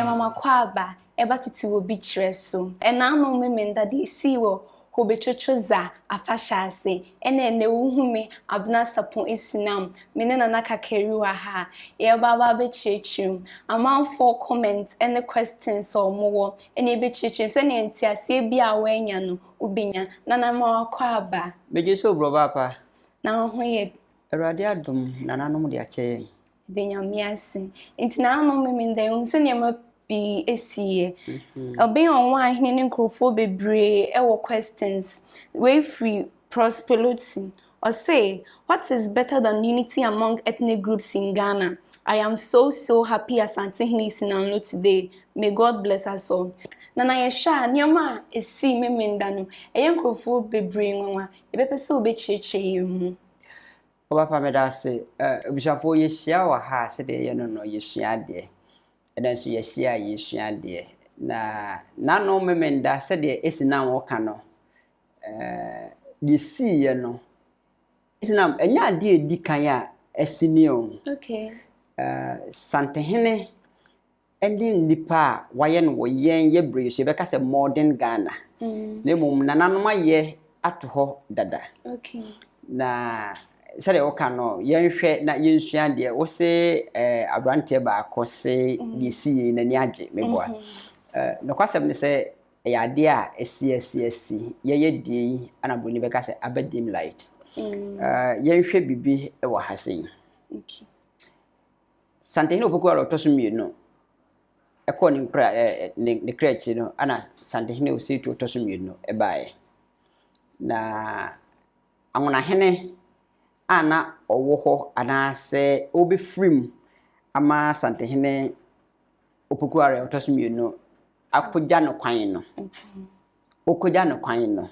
mama kwaba eba titi wo bi kire so ena no memenda de si wo Hogbetsotso za afashase ene wuhume abna sapon esinam mene na nakakeriwa ha ye baba be chichirim amanfo comment ene questions o mowo ene be chichirim se ne ntiase bia wanya no ubinya na ma kwaba beje so bro papa na ho ye Erade adom nananom de ache benyamiase ntina no memenda unse ne ma bi esiye obi on wa hini ne nkrofo bebre ewo questions we free prosperity or say what is better than unity among ethnic groups in Ghana. I am so happy Asante hini sinanlo today. May God bless us all. Nana yesha nioma esi memenda no eye nkrofo bebre nwa ebepese obechiche yemu oba fa medase obishafo yehia wa ha se de ye no yesua de edanso yehia yesua de na nano memenda se de esina wo ka no yesi ye no esina enya de edi kan a esini o okay santehene ending nipa waye no wo yen ye bre so be ka se modern Ghana na mum nananom aye ato ho dada okay na sare o kano yenhwe na yensua de wo se abrante ba ko se yesi na ni age meboa no kwasem ne se ya de a esi ye die anaboni be ka se abadim light yenhwe bibi e wo hase okay santehene opoku aro to so mienu eko ni nkra ne krechi no ana santehene o se to so mienu e baaye na angona hene ana owo ho ana se obefrim ama santehene opoku aro otoso mienu akogya no kwan no okogya no kwan no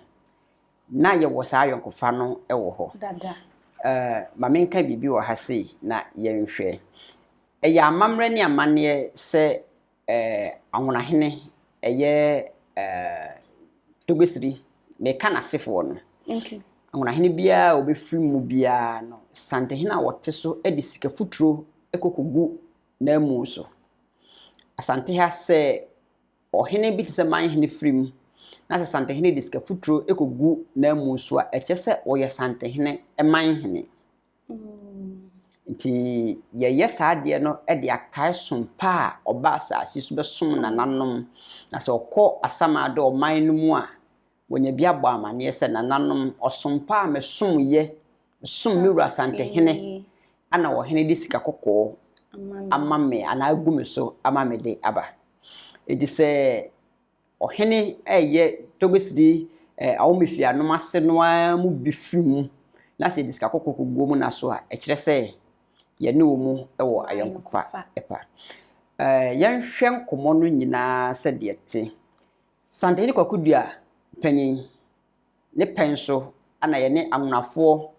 na ye wo sa yonkofa no e wo ho dada ma menka bibi wo ha sei na yenhwe ya amamre ni amane se angona hene eye togesiri me kana sefo no okay angona hene bia obefiri mu bia no santehene a wote so edi sika futuro ekokogu na mu so asante ha se ohene bi tse man hene frim na se santehene di sika futuro ekogu na mu so a eche se oye santehene man hene nti ye saade no e de akae sompa oba asase so be som nananom na se okọ asamade o man no mu a wonya bia bọ amane se nananom osompa me som ye som miru santehene ana wo hene di sika kokọ amame ana agume so amame de aba edi se ohene eye togbesiri awomefia no ase no mu bifrim na se di sika kokọ kogu mu na so a e kire se ye ne wo mu ewo ayonkofa epa yanhwe nkomo no nyina se de te santehene kwakudua panyin ne penso ana ye ne anunafo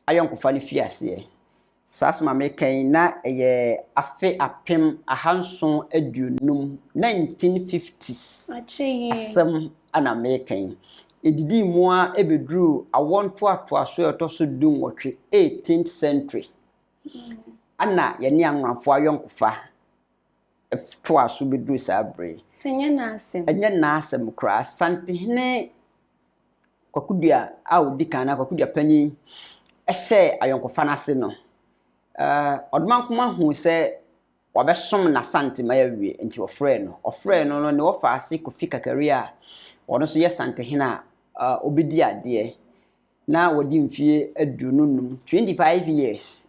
ayonkofa ne fiase sasma mekan na ye afe apem ahanson aduonum 1950s acheyi asem ana mekan edidi mu a ebedru awonto atoaso etoso dum wotwe 18th century ana ye ne anunafo ayonkofa toaso bedru sabre senye na asem enye na asem kra santehene kwakudua a odikana kwakudua panyin ehye ayonkofa na ase no odmankoma hu se wabesom na sante ma yawie nti ofre no ne wofa ase kofi kakari a ono so ye santehene a obedi ade na wodi mfie adununum 25 years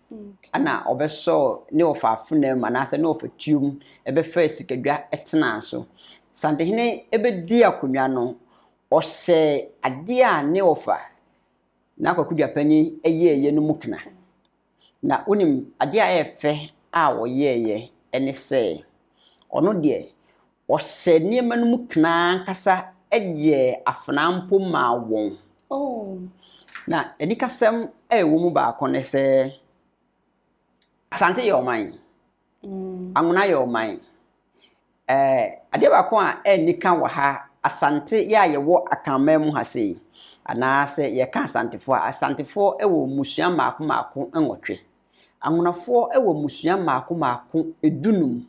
ana obeso ne wofa afunam anase ne wofa tuum ebefa sikadwa etena so santehene ebedi akonwa no ose ade a ne wofa na kwakudua panyin eye no mukna na unim ade a efe a woyeye ene se ono de ose niema no mukna kasa eje afnampo ma won na enikasem ewo mu ba akone se Asante yo man anguna yo man ade ba ko a enika wa ha asante ya yewo akamam ha sei ana se ye ka asantefo ewo musua maako enwotwe angunafo ewo musua maako edunum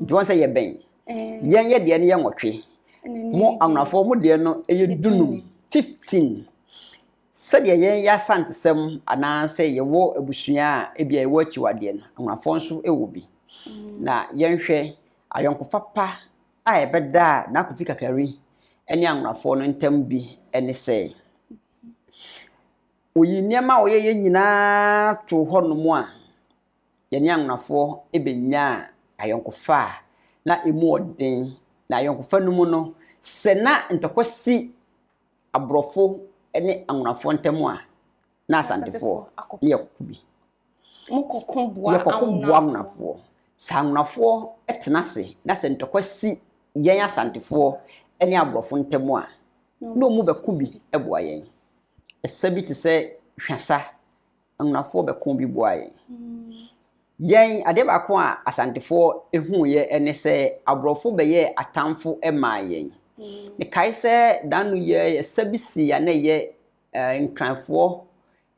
Do one say ye ben. Yen ye de ne ye nwotwe. Mo anwafo mo de no eye dunum 15. Said ye ya Asante sem ana say ye wo abusua e bia ye wo achiwade no. Anwafo nso e wo bi. Na yen hwe ayonkofa pa a ebeda na kofi kakari ene anwafo no ntam bi ene say oyi niema oyeye nyina to honomo a ye ne anwafo ebenya ayonkofa na emu odin na ayonkofa no mu no se na ntokosi abrofo ene anwafo ntam a na asantefo ye kubi mukokobua anwafo sa anwafo etenase na se ntokosi yen asantefo ene abrofo ntam a no mu be kubi eboa yen esabi te se hwasa anwafo be ko bi boa yen yen ade ba ko a asantefo ehu ye ene se abrofo be ye atamfo ema yen me kai se danu ye sabisi ya na ye nkranfo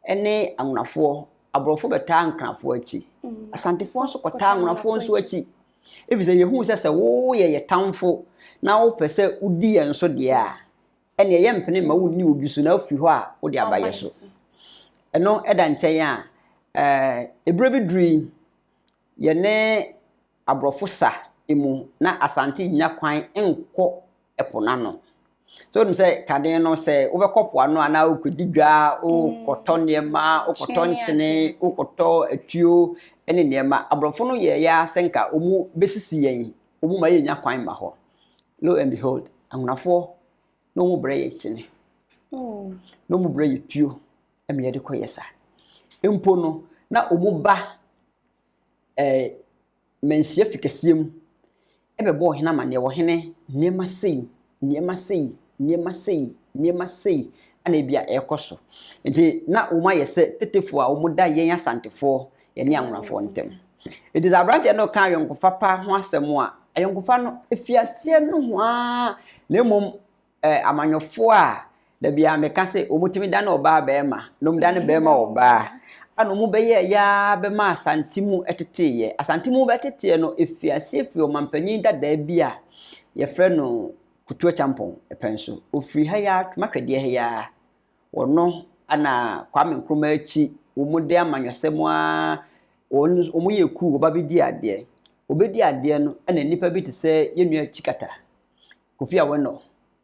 ene anwafo abrofo beta nkranfo achi asantefo nso kota anwafo nso achi ebise ye hu se wo ye tamfo na wo pese udi ye nso de a ene ye mpene ma wo ni obi so na afi ho a wo de abaye so eno eda nchen a ebure bi dri ye ne abrofo sa emu na asante nya kwan enko epona no so dum say kaden no say wo be kopo ano ana okodidwa o koto niema o koto nchene o koto atuo ene niema abrofo no ye ya senka omu besisi yen omu ma ye nya kwan ma ho lo and behold anunafo no mu bre ye chene no mu bre ye tuo eme ye de koyesa empo no na omu ba menhia fikasiem ebe bo hena ma ne wo hene niema sei ana bia ekoso nti na uma yese tetefo a omuda yen asantefo ye ne anwafo ntem it is abrante no kan yonkofa pa ho asemo a ayonkofa no efiase no ho a na mom amanyofo a da bia meka se omutimi da na oba ba ema no mda ne ba ema oba ano mu beye ya be ma asantimu eteteye asantimu betete no efiase fi o mampanyin dada bia ye fre no kutuo champon epenso ofiri ha ya makwede ha ya wono ana kwame nkroma achi omude amanyosemo a omu yeku oba bedi ade obedi ade no ana nipa bi te se yenua chikata kofi a wono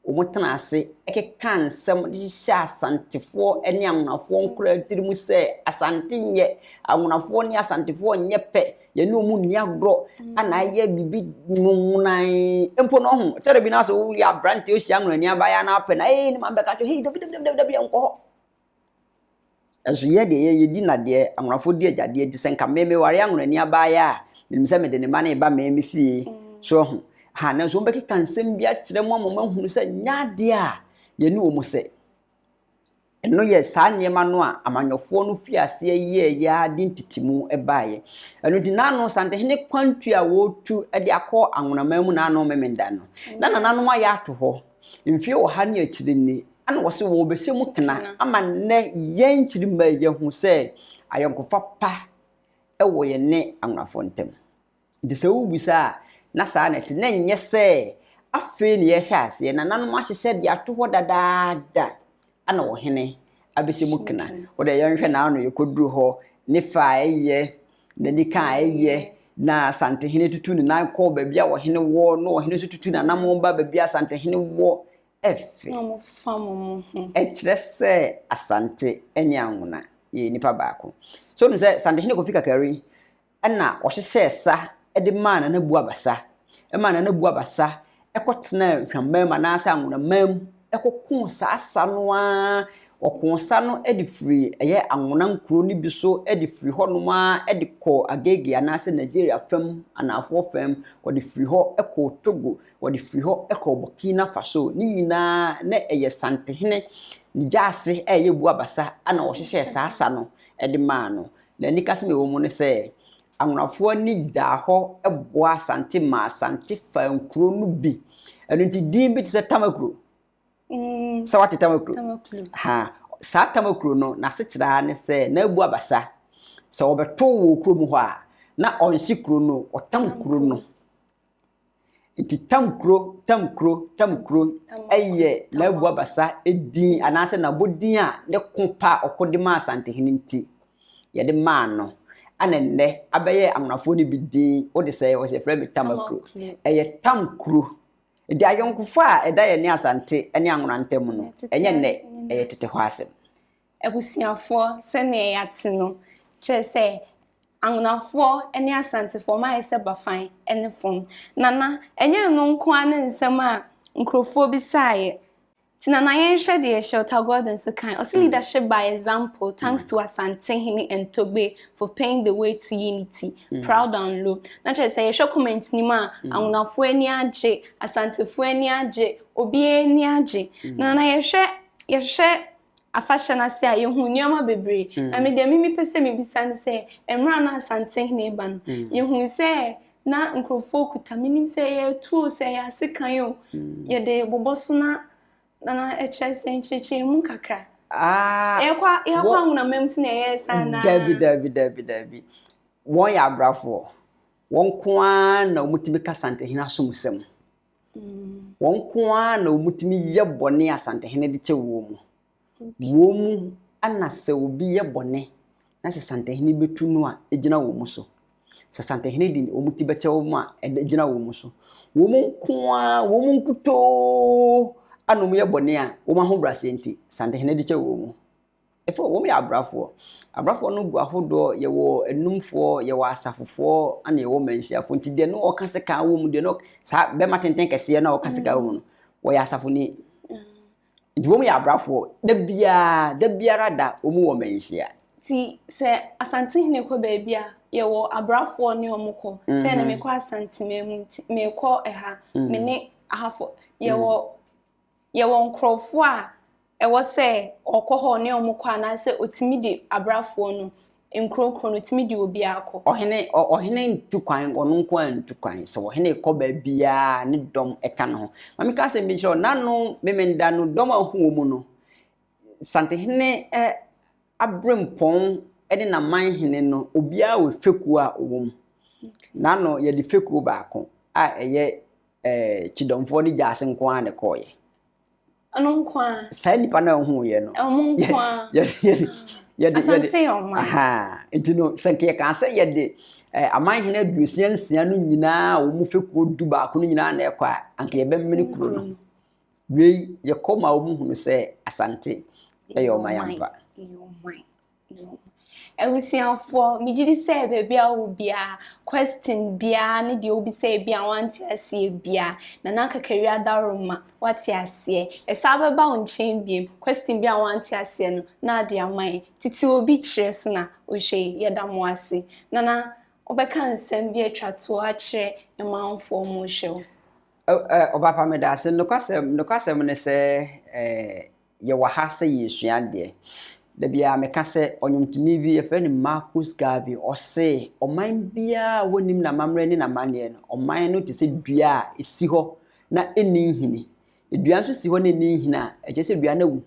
omutana ase ekeka nsem de hya asantefo ene anwonafo nkura dirimu se asante nye anwonafo ne asantefo nye pe ye ne omu ni agro ana ye bibi nunan empo no ho tere bi na so ya brante o hya anwona ni abaya na pe na ni mambe ka cho hey david enko aso ye de ye di na de anwonafo di agade di senka meme ware anwona ni abaya nim se me de ne ma na ba meme fie so ho ha na so mbeki kansem bia kire mo amoma hunu se nyade a ye ne omu se eno ye sa niema no a amanyofo no fiase ye ya di ntitimu ebaye eno di nanu sante hene kwantu a wotu de akọ anwonamamu na anu memenda no na nanu ma ya to ho mfie wo ha ne akire ni ana wo se wo be se mu kena ama ne ye nkiri ma ye hu se ayonkofa pa ewo ye ne anwonafo ntem de se wo bisa na sa na te na nye se afi ne ye hyase na nanu ma hyehye de ato ho dadaada ana wo hene abese mukena wo de yenhwe na anu yekoduru ho ne fa eye na nika eye na asante hene tutu ne nan ko ba bia wo hene wo no wo hene so tutu na nam ba bia asante hene wo efe no mo famu kire se asante eni anwona ye nipa baako so no se asante hene ko fika kari ana wo hyehye sa ede mana na bu abasa mana na bu abasa ekotena hwamam na asa anwona mam ekokun sa asa no a okunsa no edi free eye anwona nkuro ni bi so edi free ho no ma edi ko agege na asa Nigeria fam anafo fam odi free ho eko Togo odi free ho eko Burkina Faso ni nyina na eye sante hene ni jase eye bu abasa ana wo hyehye sa asa no edi ma no na nikase me wo mu ne se anwonafo ni da ho eboa asante ma asante fa nkuro no bi eno nti din bi te se tamakuro sa wate tamakuro ha sa tamakuro no na se kira ne se na abu abasa so obeto wo kuro mu ho a na onhye kuro no otam kuro no Nti tamkro eye na bu abasa edin anase na bodin a ne kopa okode ma Asante hene nti ye de ma no anenne abeye amnafo ne bidin wo de say wo se frɛ me tamakro eye tamkro di ayonkofo a eda ye ne Asante ene anwonantem no enye ne eye tete ho asem ebusiafo se ne yate no che se angunafo ene Asantefo ma yese bafan ene fom nana enye no nko ane nsem a nkrofo bi saye tinana yen hwe de shelter garden so kan o leadership by example thanks to Asante hene and Togbe for paying the way to unity proud and low na che say hwe comment ni ma angunafo ani age Asantefo ani age obi ani age nana ye hwe afashion ase a yehu nioma bebre na me de mimi pese me bisa ne se emra na Asante hene ba no yehu se na nkrofo kuta minim se ye tu se ya sikan yo ye de boboso na HS encheche mu kakra ekwa nguna memti na ye sana Dabi won ya brafo won kwa na omutimi ka Asante hene asomsem won kwa na omutimi ye bone Asante hene de chewo mu anase obi ye bone na Asante hene betu no a ejina wo mu so Asante hene di omuti beche wo mu a ejina wo mu so wo mu kwa wo mu nkuto anu ye bone a wo ma ho brase enti Asante hene de chewo mu efo wo ya abrafo no gu ahodo ye wo enumfo ye wo asafofo ana ye wo manhyiafo nti de no o ka se ka wo mu de no sa be matenten kese na o ka se ka wo mu no wo ya asafo ni Dwom ya abrafo da biara da omu wo manhia ti se Asante hene ko baabia ye wo abrafo ne omukọ se na me ko Asante me ko eha me ne ahafo ye wo nkrofo a ewo se okoho ne omukọ na se otimi de abrafo no nkrokro no otimi de obi akọ ohene ntukwan ono nko antukwan se ohene ko baabia ne dom eka no mami ka se mi sho nanu memenda no dom ahu mu no Asante hene abrempon ede na man hene no obia we feku a owom nano ye de feku baako a eye chidomfo ni jase nko an ko ye ano nko a sai nipa na hu ye no nko a ye de aha entino sanke ka se ye de aman hene dusiansia no nyina wo mu feku du baako no nyina na ekwa anke ye bemmene kuro no we ye koma wo mu hunu se Asante eyo mayamba Ebusiafo mijidi se bebia obia question bia ne de obi se bia wanti ase bia na nakakari adaroma wati ase esabeba onchen biem question bia wanti ase no na de aman titi obi kire so na ohwe yedamo ase na obeka nsem bia atwato a kire emanfo mo hwe obapa me da se no kwasem ne se ye wa ha se yesua de da bia meka se onyomtuni bi efe ni Marcus Garvey o se oman bia wonim na mamre ni na mane no oman no te se dua esi ho na eni hini dua nso si ho na eni hina eje se dua na wu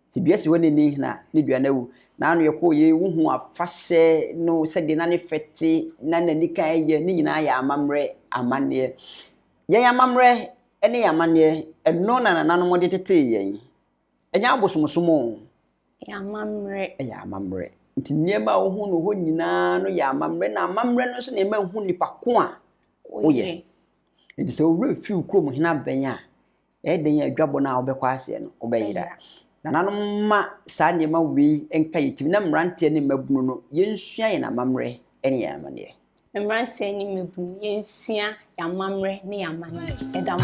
se dua si ho na eni hina ni dua na wu na anu ye ko ye wuhu afahye no se de na ne fete na nani kan ye ni nyina ya amamre amane ye ya amamre ene ya amane eno na nananom de tete yen enya abosomsomo ya mamre nti niema wo hu no ho nyina no ya mamre na mamre no so na ema hu nipa ko a oye nti se owre fiu krom hina ben a den ya adwabo na obekwa ase no obeyira na nanom ma sa niema we enka yitimi na mrante ne mabunu no yensua ye na mamre ene ya amane mrante ne mabunu yensua ya mamre ne ya amane edam